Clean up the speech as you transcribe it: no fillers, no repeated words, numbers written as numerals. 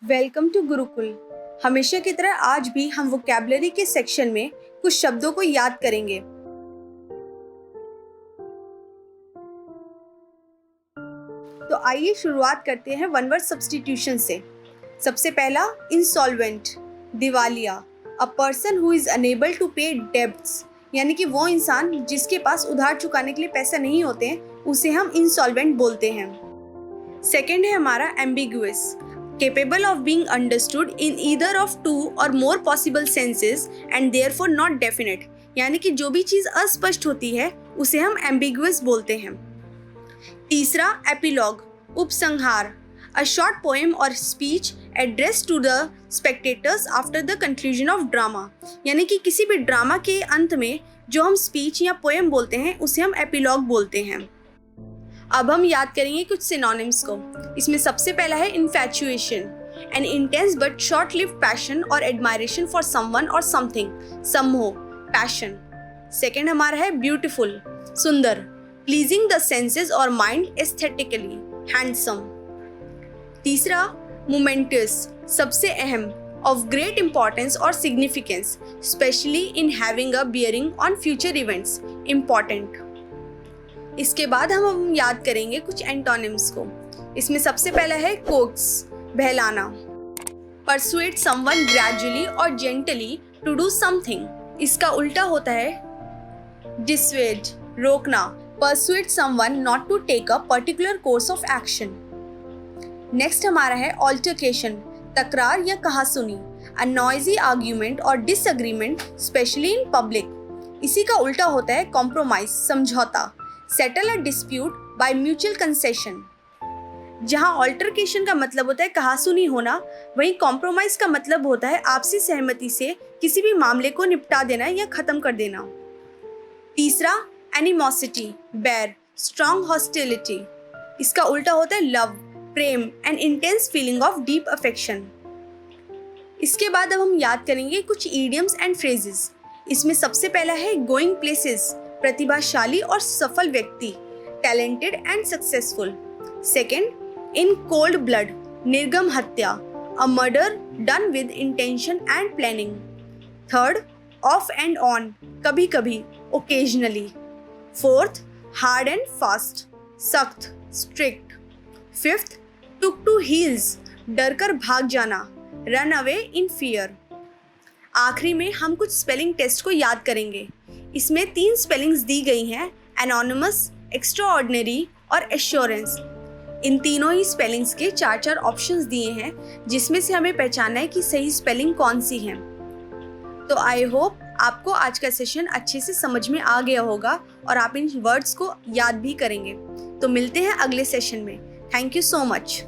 Welcome to Gurukul. हमेशा की तरह आज भी हम वोकैबुलरी के सेक्शन में कुछ शब्दों को याद करेंगे। तो आइए शुरुआत करते हैं वन वर्ड सब्स्टिट्यूशन से। सबसे पहला इंसॉल्वेंट, दिवालिया। A person who is unable to pay debts, यानी कि वो इंसान जिसके पास उधार चुकाने के लिए पैसा नहीं होते हैं उसे हम इंसॉल्वेंट बोलते हैं। सेकेंड है हमारा ambiguous, capable of being understood in either of two or more possible senses and therefore not definite, यानी कि जो भी चीज़ अस्पष्ट होती है उसे हम ambiguous बोलते हैं। तीसरा एपिलॉग, उपसंहार। A short poem or speech addressed to the spectators after the conclusion of drama, यानी कि किसी भी ड्रामा के अंत में जो हम स्पीच या पोएम बोलते हैं उसे हम एपिलॉग बोलते हैं। अब हम याद करेंगे कुछ सिनोनिम्स को। इसमें सबसे पहला है infatuation, N intense but short lived passion और एडमायरेशन फॉर समवन और समथिंग, समोह, पैशन। सेकेंड हमारा है ब्यूटीफुल, सुंदर, प्लीजिंग द सेंसेस और माइंड एस्थेटिकली, हैंडसम। तीसरा मोमेंटस, सबसे अहम, ऑफ ग्रेट इंपॉर्टेंस और significance, specially in having a bearing on future events, important. इसके बाद हम याद करेंगे कुछ एंटोनिम्स को। इसमें सबसे पहला है कोक्स, बहलाना। परसुएट समवन ग्रेजुअली और जेंटली टू डू समथिंग, इसका उल्टा होता है डिसवेड, रोकना। Persuade someone not to take a particular course of action. Next हमारा है ऑल्टरकेशन, तकरार या कहासुनी, अ नॉइजी आर्ग्यूमेंट और डिसएग्रीमेंट स्पेशली इन पब्लिक, इसी का उल्टा होता है कॉम्प्रोमाइज, समझौता। Settle a dispute by mutual concession. जहां ऑल्टरकेशन का मतलब होता है कहासुनी होना, वहीं कॉम्प्रोमाइज का मतलब होता है आपसी सहमति से किसी भी मामले को निपटा देना या खत्म कर देना। तीसरा एनिमोसिटी, बैर, स्ट्रॉन्ग हॉस्टिलिटी, इसका उल्टा होता है love, Prem, and intense feeling of deep affection. इसके बाद अब हम याद करेंगे कुछ इडियम्स एंड फ्रेजेस। इसमें सबसे पहला है गोइंग प्लेसेस, प्रतिभाशाली और सफल व्यक्ति, talented and successful. Second in cold blood, निर्गम हत्या, a murder done with intention and planning. Third off and on, कभी कभी, occasionally. Fourth hard and fast, सख्त, strict. Fifth took to heels, डर कर भाग जाना, रन अवे इन फियर। आखिरी में हम कुछ स्पेलिंग टेस्ट को याद करेंगे। इसमें 3 स्पेलिंग्स दी गई हैं, एनोनिमस, एक्स्ट्राऑर्डिनरी और एश्योरेंस। इन तीनों ही स्पेलिंग्स के 4-4 ऑप्शंस दिए हैं, जिसमें से हमें पहचानना है कि सही स्पेलिंग कौन सी है। तो आई होप आपको आज का सेशन अच्छे से समझ में आ गया होगा और आप इन वर्ड्स को याद भी करेंगे। तो मिलते हैं अगले सेशन में। Thank you so much.